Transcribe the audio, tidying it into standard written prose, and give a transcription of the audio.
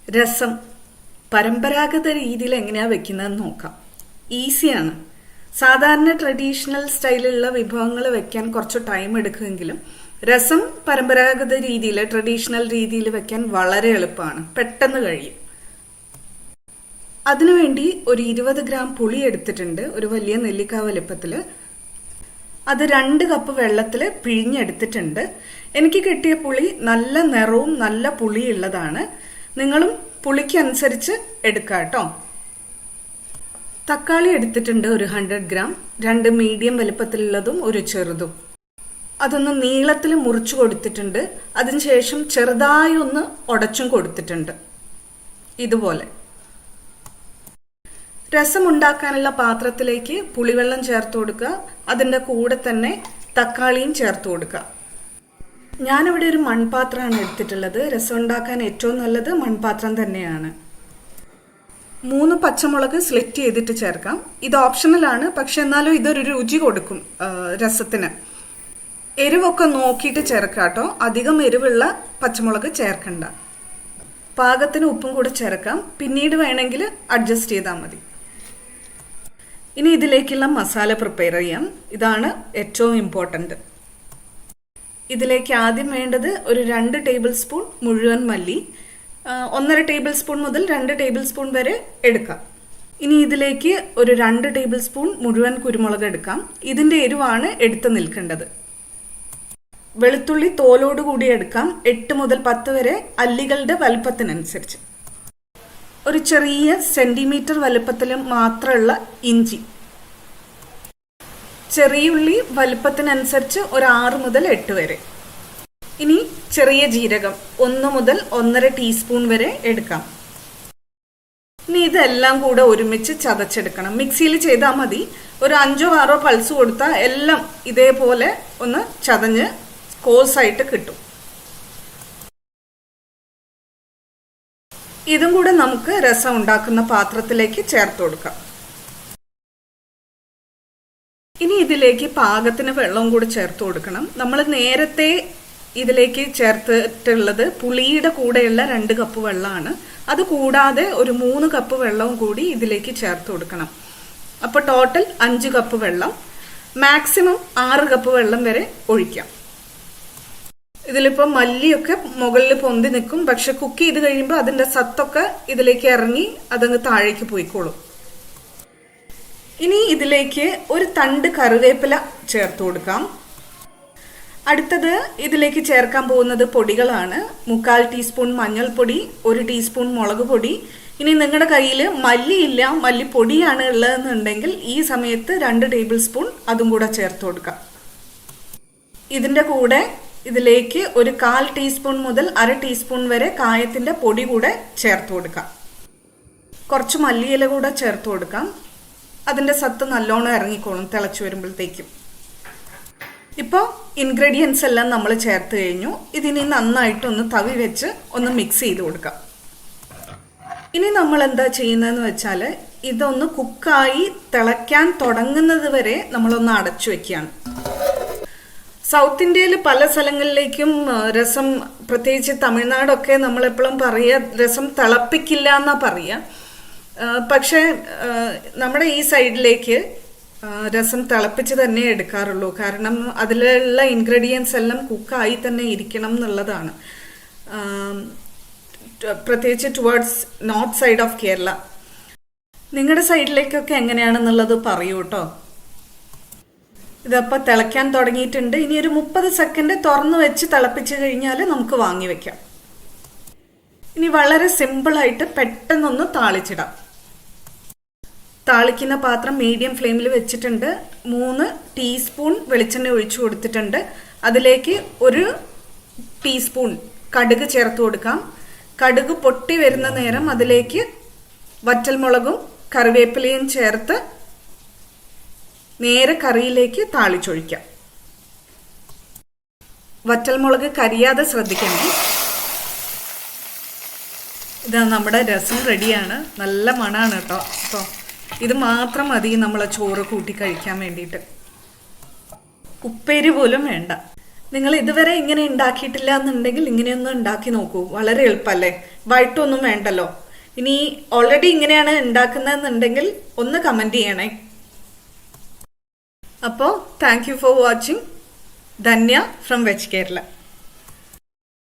രസം പരമ്പരാഗത രീതിയിൽ എങ്ങനെയാണ് വെക്കുന്നതെന്ന് നോക്കാം. ഈസിയാണ്. സാധാരണ ട്രഡീഷണൽ സ്റ്റൈലിലുള്ള വിഭവങ്ങൾ വെക്കാൻ കുറച്ച് ടൈം എടുക്കുമെങ്കിലും രസം പരമ്പരാഗത രീതിയിൽ ട്രഡീഷണൽ രീതിയിൽ വെക്കാൻ വളരെ എളുപ്പമാണ്, പെട്ടെന്ന് കഴിയും. അതിനുവേണ്ടി ഒരു 20 ഗ്രാം പുളി എടുത്തിട്ടുണ്ട്, ഒരു വലിയ നെല്ലിക്ക വലുപ്പത്തിൽ. അത് 2 കപ്പ് വെള്ളത്തിൽ പിഴിഞ്ഞെടുത്തിട്ടുണ്ട്. എനിക്ക് കിട്ടിയ പുളി നല്ല നിറവും നല്ല പുളിയുള്ളതാണ്. നിങ്ങളും പുളിക്കനുസരിച്ച് എടുക്കുക കേട്ടോ. തക്കാളി എടുത്തിട്ടുണ്ട് ഒരു 100 ഗ്രാം, 2 മീഡിയം വലുപ്പത്തിലുള്ളതും ഒരു ചെറുതും. അതൊന്ന് നീളത്തിൽ മുറിച്ചു കൊടുത്തിട്ടുണ്ട്. അതിനുശേഷം ചെറുതായി ഒന്ന് ഉടച്ചും കൊടുത്തിട്ടുണ്ട്. ഇതുപോലെ രസം ഉണ്ടാക്കാനുള്ള പാത്രത്തിലേക്ക് പുളിവെള്ളം ചേർത്ത് കൊടുക്കുക. അതിൻ്റെ കൂടെ തന്നെ തക്കാളിയും ചേർത്ത് കൊടുക്കുക. ഞാനിവിടെ ഒരു മൺപാത്രമാണ് എടുത്തിട്ടുള്ളത്. രസം ഉണ്ടാക്കാൻ ഏറ്റവും നല്ലത് മൺപാത്രം തന്നെയാണ്. 3 പച്ചമുളക് സ്ലിറ്റ് ചെയ്തിട്ട് ചേർക്കാം. ഇത് ഓപ്ഷണലാണ്, പക്ഷെ എന്നാലും ഇതൊരു രുചി കൊടുക്കും രസത്തിന്. എരിവൊക്കെ നോക്കിയിട്ട് ചേർക്കാം കേട്ടോ. അധികം എരിവുള്ള പച്ചമുളക് ചേർക്കണ്ട. പാകത്തിന് ഉപ്പും കൂടെ ചേർക്കാം. പിന്നീട് വേണമെങ്കിൽ അഡ്ജസ്റ്റ് ചെയ്താൽ മതി. ഇനി ഇതിലേക്കുള്ള മസാല പ്രിപ്പയർ ചെയ്യാം. ഇതാണ് ഏറ്റവും ഇമ്പോർട്ടൻറ്റ്. ഇതിലേക്ക് ആദ്യം വേണ്ടത് ഒരു 2 ടേബിൾ സ്പൂൺ മുഴുവൻ മല്ലി, 1.5 ടേബിൾ സ്പൂൺ മുതൽ 2 ടേബിൾ സ്പൂൺ വരെ എടുക്കാം. ഇനി ഇതിലേക്ക് ഒരു 2 ടേബിൾ സ്പൂൺ മുഴുവൻ കുരുമുളക് എടുക്കാം. ഇതിൻ്റെ എരിവാണ് എടുത്ത് നിൽക്കേണ്ടത്. വെളുത്തുള്ളി തോലോടുകൂടി എടുക്കാം. 8 മുതൽ 10 വരെ അല്ലികളുടെ വലുപ്പത്തിനനുസരിച്ച്. ഒരു ചെറിയ സെന്റിമീറ്റർ വലുപ്പത്തിൽ മാത്രമുള്ള ഇഞ്ചി. ചെറിയുള്ളി വലുപ്പത്തിനനുസരിച്ച് ഒരു 6 മുതൽ 8 വരെ. ഇനി ചെറിയ ജീരകം 1 മുതൽ 1.5 ടീസ്പൂൺ വരെ എടുക്കാം. ഇനി ഇതെല്ലാം കൂടെ ഒരുമിച്ച് ചതച്ചെടുക്കണം. മിക്സിയിൽ ചെയ്താൽ മതി. ഒരു 5-6 പൾസ് കൊടുത്താൽ എല്ലാം ഇതേപോലെ ഒന്ന് ചതഞ്ഞ് കോഴ്സായിട്ട് കിട്ടും. ഇതും കൂടെ നമുക്ക് രസം ഉണ്ടാക്കുന്ന പാത്രത്തിലേക്ക് ചേർത്ത് കൊടുക്കാം. ഇനി ഇതിലേക്ക് പാകത്തിന് വെള്ളവും കൂടി ചേർത്ത് കൊടുക്കണം. നമ്മൾ നേരത്തെ ഇതിലേക്ക് ചേർത്തിട്ടുള്ളത് പുളിയുടെ കൂടെയുള്ള 2 കപ്പ് വെള്ളമാണ്. അത് കൂടാതെ ഒരു 3 കപ്പ് വെള്ളവും കൂടി ഇതിലേക്ക് ചേർത്ത് കൊടുക്കണം. അപ്പോൾ ടോട്ടൽ 5 കപ്പ് വെള്ളം. മാക്സിമം 6 കപ്പ് വെള്ളം വരെ ഒഴിക്കാം. ഇതിലിപ്പോൾ മല്ലിയൊക്കെ മുകളിൽ പൊന്തി നിൽക്കും, പക്ഷെ കുക്ക് ചെയ്ത് കഴിയുമ്പോൾ അതിൻ്റെ സത്തൊക്കെ ഇതിലേക്ക് ഇറങ്ങി അതങ്ങ് താഴേക്ക് പോയിക്കോളും. ഇനി ഇതിലേക്ക് ഒരു തണ്ട് കറിവേപ്പില ചേർത്ത് കൊടുക്കാം. അടുത്തത് ഇതിലേക്ക് ചേർക്കാൻ പോകുന്നത് പൊടികളാണ്. 3/4 ടീസ്പൂൺ മഞ്ഞൾപ്പൊടി, 1 ടീസ്പൂൺ മുളക് പൊടി. ഇനി നിങ്ങളുടെ കയ്യിൽ മല്ലിയില്ല, മല്ലിപ്പൊടിയാണ് ഉള്ളതെന്നുണ്ടെങ്കിൽ ഈ സമയത്ത് 2 ടേബിൾ സ്പൂൺ അതും കൂടെ ചേർത്ത് കൊടുക്കാം. ഇതിൻ്റെ കൂടെ ഇതിലേക്ക് ഒരു 1/4 ടീസ്പൂൺ മുതൽ 1/2 ടീസ്പൂൺ വരെ കായത്തിൻ്റെ പൊടി കൂടെ ചേർത്ത് കൊടുക്കാം. കുറച്ച് മല്ലിയില കൂടെ ചേർത്ത് കൊടുക്കാം. അതിൻ്റെ സത്ത് നല്ലോണം ഇറങ്ങിക്കോളും തിളച്ച് വരുമ്പോഴത്തേക്കും. ഇപ്പോൾ ഇൻഗ്രീഡിയൻസ് എല്ലാം നമ്മൾ ചേർത്ത് കഴിഞ്ഞു. ഇതിനി നന്നായിട്ടൊന്ന് തവി വെച്ച് ഒന്ന് മിക്സ് ചെയ്ത് കൊടുക്കാം. ഇനി നമ്മൾ എന്താ ചെയ്യുന്നതെന്ന് വെച്ചാൽ ഇതൊന്ന് കുക്കായി തിളയ്ക്കാൻ തുടങ്ങുന്നത് വരെ നമ്മളൊന്ന് അടച്ചു വെക്കുകയാണ്. സൗത്ത് ഇന്ത്യയിൽ പല സ്ഥലങ്ങളിലേക്കും രസം, പ്രത്യേകിച്ച് തമിഴ്നാടൊക്കെ നമ്മളെപ്പോഴും പറയുക രസം തിളപ്പിക്കില്ല എന്നാ പറയുക. പക്ഷേ നമ്മുടെ ഈ സൈഡിലേക്ക് രസം തിളപ്പിച്ച് തന്നെ എടുക്കാറുള്ളൂ. കാരണം അതിലുള്ള ഇൻഗ്രീഡിയൻസ് എല്ലാം കുക്കായി തന്നെ ഇരിക്കണം എന്നുള്ളതാണ്. പ്രത്യേകിച്ച് towards north side of Kerala. നിങ്ങളുടെ സൈഡിലേക്കൊക്കെ എങ്ങനെയാണെന്നുള്ളത് പറയൂ കേട്ടോ. ഇതപ്പോൾ തിളയ്ക്കാൻ തുടങ്ങിയിട്ടുണ്ട്. ഇനി ഒരു 30 സെക്കൻഡ് തുറന്നു വെച്ച് തിളപ്പിച്ച് കഴിഞ്ഞാൽ നമുക്ക് വാങ്ങി വെക്കാം. ഇനി വളരെ സിമ്പിളായിട്ട് പെട്ടെന്നൊന്ന് താളിച്ചിടാം. താളിക്കുന്ന പാത്രം മീഡിയം ഫ്ലെയിമിൽ വെച്ചിട്ടുണ്ട്. 3 ടീസ്പൂൺ വെളിച്ചെണ്ണ ഒഴിച്ചു കൊടുത്തിട്ടുണ്ട്. അതിലേക്ക് 1 ടീസ്പൂൺ കടുക് ചേർത്ത് കൊടുക്കാം. കടുക് പൊട്ടി വരുന്ന നേരം അതിലേക്ക് വറ്റൽമുളകും കറിവേപ്പിലയും ചേർത്ത് നേരെ കറിയിലേക്ക് താളിച്ചൊഴിക്കാം. വറ്റൽമുളക് കരിയാതെ ശ്രദ്ധിക്കണേ. ഇതാ നമ്മുടെ രസം റെഡിയാണ്. നല്ല മണമാണ് കേട്ടോ. അപ്പോൾ ഇത് മാത്രം മതി നമ്മളെ ചോറ് കൂട്ടി കഴിക്കാൻ വേണ്ടിയിട്ട്. ഉപ്പേരി പോലും വേണ്ട. നിങ്ങൾ ഇതുവരെ ഇങ്ങനെ ഉണ്ടാക്കിയിട്ടില്ല എന്നുണ്ടെങ്കിൽ ഇങ്ങനെയൊന്ന് ഉണ്ടാക്കി നോക്കൂ. വളരെ എളുപ്പമല്ലേ. വഴറ്റൊന്നും വേണ്ടല്ലോ. ഇനി ഓൾറെഡി ഇങ്ങനെയാണ് ഉണ്ടാക്കുന്നതെന്നുണ്ടെങ്കിൽ ഒന്ന് കമന്റ് ചെയ്യണേ. അപ്പോൾ thank you for watching. Dhanya from veg Kerala.